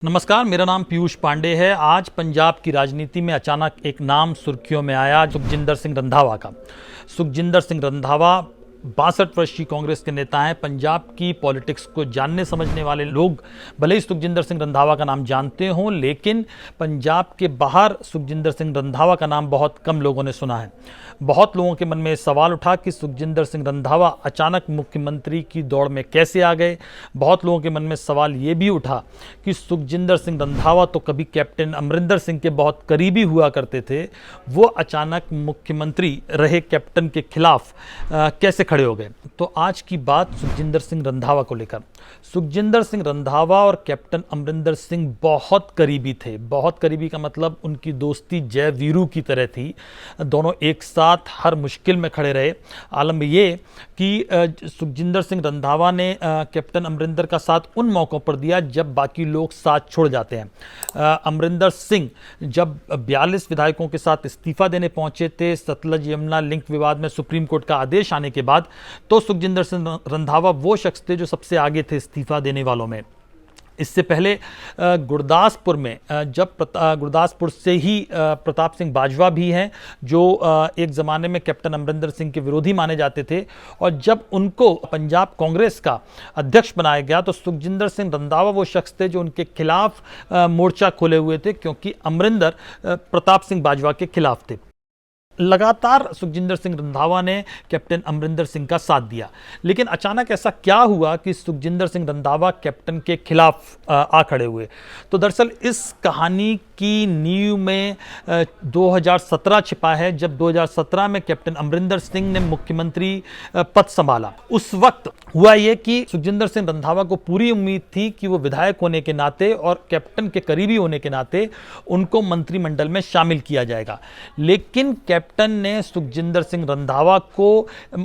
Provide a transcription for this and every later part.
नमस्कार, मेरा नाम पीयूष पांडे है। आज पंजाब की राजनीति में अचानक एक नाम सुर्खियों में आया, सुखजिंदर सिंह रंधावा का। सुखजिंदर सिंह रंधावा 62 वर्षीय कांग्रेस के नेता हैं। पंजाब की पॉलिटिक्स को जानने समझने वाले लोग भले ही सुखजिंदर सिंह रंधावा का नाम जानते हों, लेकिन पंजाब के बाहर सुखजिंदर सिंह रंधावा का नाम बहुत कम लोगों ने सुना है। बहुत लोगों के मन में सवाल उठा कि सुखजिंदर सिंह रंधावा अचानक मुख्यमंत्री की दौड़ में कैसे आ गए। बहुत लोगों के मन में सवाल ये भी उठा कि सुखजिंदर सिंह रंधावा तो कभी कैप्टन अमरिंदर सिंह के बहुत करीबी हुआ करते थे, वो अचानक मुख्यमंत्री रहे कैप्टन के खिलाफ कैसे खड़े हो गए। तो आज की बात सुखजिंदर सिंह रंधावा को लेकर। सुखजिंदर सिंह रंधावा और कैप्टन अमरिंदर सिंह बहुत करीबी थे। बहुत करीबी का मतलब उनकी दोस्ती जय वीरू की तरह थी। दोनों एक साथ हर मुश्किल में खड़े रहे। आलम ये कि सुखजिंदर सिंह रंधावा ने कैप्टन अमरिंदर का साथ उन मौक़ों पर दिया जब बाकी लोग साथ छोड़ जाते हैं। अमरिंदर सिंह जब 42 विधायकों के साथ इस्तीफा देने पहुंचे थे सतलज यमुना लिंक विवाद में सुप्रीम कोर्ट का आदेश आने के बाद, तो सुखजिंदर सिंह रंधावा वो शख्स थे जो सबसे आगे थे इस्तीफा देने वालों में। इससे पहले गुरदासपुर में जब गुरदासपुर से ही प्रताप सिंह बाजवा भी हैं, जो एक ज़माने में कैप्टन अमरिंदर सिंह के विरोधी माने जाते थे, और जब उनको पंजाब कांग्रेस का अध्यक्ष बनाया गया तो सुखजिंदर सिंह रंधावा वो शख्स थे जो उनके खिलाफ मोर्चा खोले हुए थे, क्योंकि अमरिंदर प्रताप सिंह बाजवा के खिलाफ थे। लगातार सुखजिंदर सिंह रंधावा ने कैप्टन अमरिंदर सिंह का साथ दिया, लेकिन अचानक ऐसा क्या हुआ कि सुखजिंदर सिंह रंधावा कैप्टन के खिलाफ आ खड़े हुए। तो दरअसल इस कहानी की नींव में 2017 छिपा है, जब 2017 में कैप्टन अमरिंदर सिंह ने मुख्यमंत्री पद संभाला। उस वक्त हुआ ये कि सुखजिंदर सिंह रंधावा को पूरी उम्मीद थी कि वो विधायक होने के नाते और कैप्टन के करीबी होने के नाते उनको मंत्रिमंडल में शामिल किया जाएगा, लेकिन कैप्टन ने सुखजिंदर सिंह रंधावा को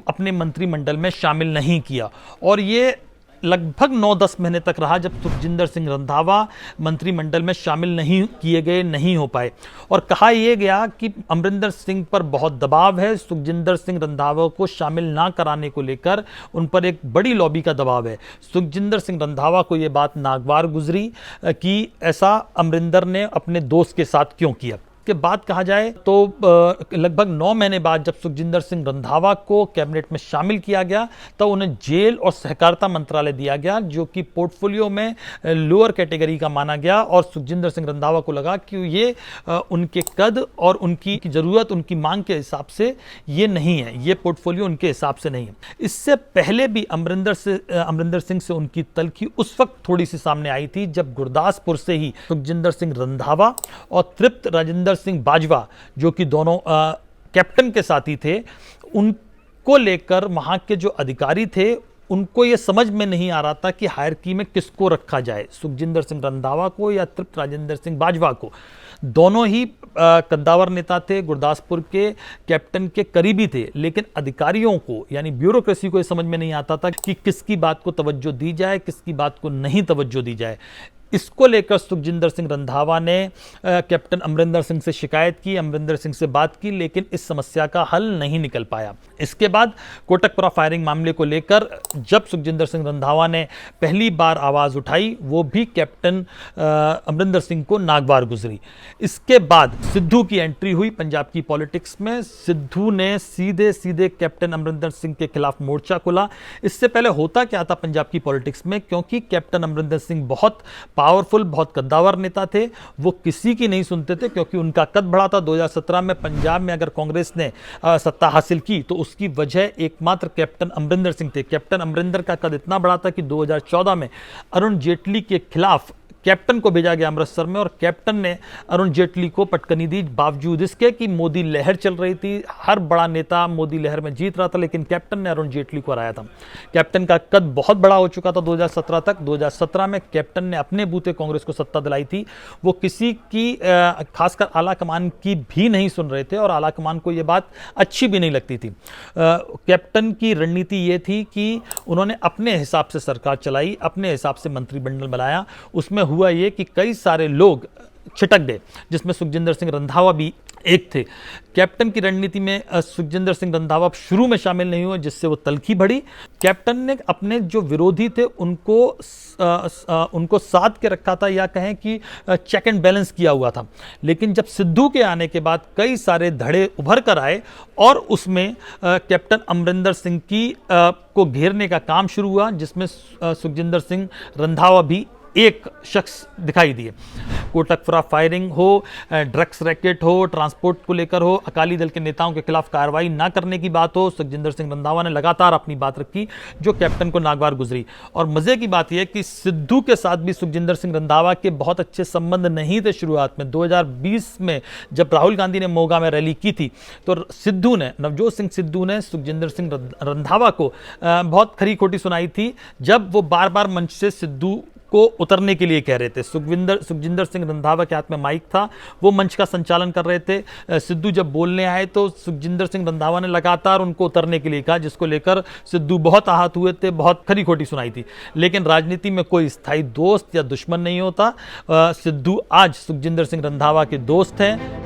अपने मंत्रिमंडल में शामिल नहीं किया, और ये लगभग 9-10 महीने तक रहा जब सुखजिंदर सिंह रंधावा मंत्रिमंडल में शामिल नहीं किए गए, नहीं हो पाए। और कहा यह गया कि अमरिंदर सिंह पर बहुत दबाव है, सुखजिंदर सिंह रंधावा को शामिल ना कराने को लेकर उन पर एक बड़ी लॉबी का दबाव है। सुखजिंदर सिंह रंधावा को यह बात नागवार गुजरी कि ऐसा अमरिंदर ने अपने दोस्त के साथ क्यों किया। के बाद कहा जाए तो लगभग 9 महीने बाद जब सुखजिंदर सिंह रंधावा को कैबिनेट में शामिल किया गया, तो उन्हें जेल और सहकारिता मंत्रालय दिया गया, जो कि पोर्टफोलियो में लोअर कैटेगरी का माना गया। और सुखजिंदर सिंह रंधावा को लगा कि ये उनके कद और उनकी ज़रूरत, उनकी मांग के हिसाब से ये नहीं है, ये पोर्टफोलियो उनके हिसाब से नहीं है। इससे पहले भी अमरिंदर सिंह से उनकी तल्खी उस वक्त थोड़ी सी सामने आई थी जब गुरदासपुर से ही सुखजिंदर सिंह रंधावा और तृप्त राजेंद्र सिंह बाजवा, जो कि दोनों कैप्टन के साथी थे, उनको लेकर वहां के जो अधिकारी थे उनको ये समझ में नहीं आ रहा था कि हायरकी में किसको रखा जाए, सुखजिंदर सिंह रंधावा को या तृप्त राजेंद्र सिंह बाजवा को। दोनों ही कद्दावर नेता थे, गुरदासपुर के कैप्टन के करीबी थे, लेकिन अधिकारियों को यानी ब्यूरोक्रेसी को ये समझ में नहीं आता था कि किसकी बात को तवज्जो दी जाए, किसकी बात को नहीं तवज्जो दी जाए। इसको लेकर सुखजिंदर सिंह रंधावा ने कैप्टन अमरिंदर सिंह से शिकायत की, अमरिंदर सिंह से बात की, लेकिन इस समस्या का हल नहीं निकल पाया। इसके बाद कोटकपुरा फायरिंग मामले को लेकर जब सुखजिंदर सिंह रंधावा ने पहली बार आवाज़ उठाई, वो भी कैप्टन अमरिंदर सिंह को नागवार गुजरी। इसके बाद सिद्धू की एंट्री हुई पंजाब की पॉलिटिक्स में। सिद्धू ने सीधे सीधे कैप्टन अमरिंदर सिंह के खिलाफ मोर्चा खोला। इससे पहले होता क्या था पंजाब की पॉलिटिक्स में, क्योंकि कैप्टन अमरिंदर सिंह बहुत पावरफुल, बहुत कद्दावर नेता थे, वो किसी की नहीं सुनते थे, क्योंकि उनका कद बड़ा था। 2017 में पंजाब में अगर कांग्रेस ने सत्ता हासिल की तो उसकी वजह एकमात्र कैप्टन अमरिंदर सिंह थे। कैप्टन अमरिंदर का कद इतना बड़ा था कि 2014 में अरुण जेटली के खिलाफ कैप्टन को भेजा गया अमृतसर में, और कैप्टन ने अरुण जेटली को पटकनी दी, बावजूद इसके कि मोदी लहर चल रही थी, हर बड़ा नेता मोदी लहर में जीत रहा था, लेकिन कैप्टन ने अरुण जेटली को हराया था। कैप्टन का कद बहुत बड़ा हो चुका था 2017 तक। 2017 में कैप्टन ने अपने बूते कांग्रेस को सत्ता दिलाई थी। वो किसी की खासकर आला कमान की भी नहीं सुन रहे थे, और आला कमान को ये बात अच्छी भी नहीं लगती थी। कैप्टन की रणनीति ये थी कि उन्होंने अपने हिसाब से सरकार चलाई, अपने हिसाब से मंत्रिमंडल बनाया। उसमें हुआ ये कि कई सारे लोग छिटक गए, जिसमें सुखजिंदर सिंह रंधावा भी एक थे। कैप्टन की रणनीति में सुखजिंदर सिंह रंधावा शुरू में शामिल नहीं हुए, जिससे वो तल्खी बढ़ी। कैप्टन ने अपने जो विरोधी थे उनको साध के रखा था, या कहें कि चेक एंड बैलेंस किया हुआ था। लेकिन जब सिद्धू के आने के बाद कई सारे धड़े उभर कर आए और उसमें कैप्टन अमरिंदर सिंह को घेरने का काम शुरू हुआ, जिसमें सुखजिंदर सिंह रंधावा भी एक शख्स दिखाई दिए। कोटकपुरा फायरिंग हो, ड्रग्स रैकेट हो, ट्रांसपोर्ट को लेकर हो, अकाली दल के नेताओं के खिलाफ कार्रवाई ना करने की बात हो, सुखजिंदर सिंह रंधावा ने लगातार अपनी बात रखी, जो कैप्टन को नागवार गुजरी। और मजे की बात यह है कि सिद्धू के साथ भी सुखजिंदर सिंह रंधावा के बहुत अच्छे संबंध नहीं थे शुरुआत में। 2020 में जब राहुल गांधी ने मोगा में रैली की थी, तो नवजोत सिंह सिद्धू ने सुखजिंदर सिंह रंधावा को बहुत खरी खोटी सुनाई थी, जब वो बार बार मंच से सिद्धू को उतरने के लिए कह रहे थे। सुखजिंदर सिंह रंधावा के हाथ में माइक था, वो मंच का संचालन कर रहे थे। सिद्धू जब बोलने आए तो सुखजिंदर सिंह रंधावा ने लगातार उनको उतरने के लिए कहा, जिसको लेकर सिद्धू बहुत आहत हुए थे, बहुत खरी खोटी सुनाई थी। लेकिन राजनीति में कोई स्थायी दोस्त या दुश्मन नहीं होता। सिद्धू आज सुखजिंदर सिंह रंधावा के दोस्त हैं।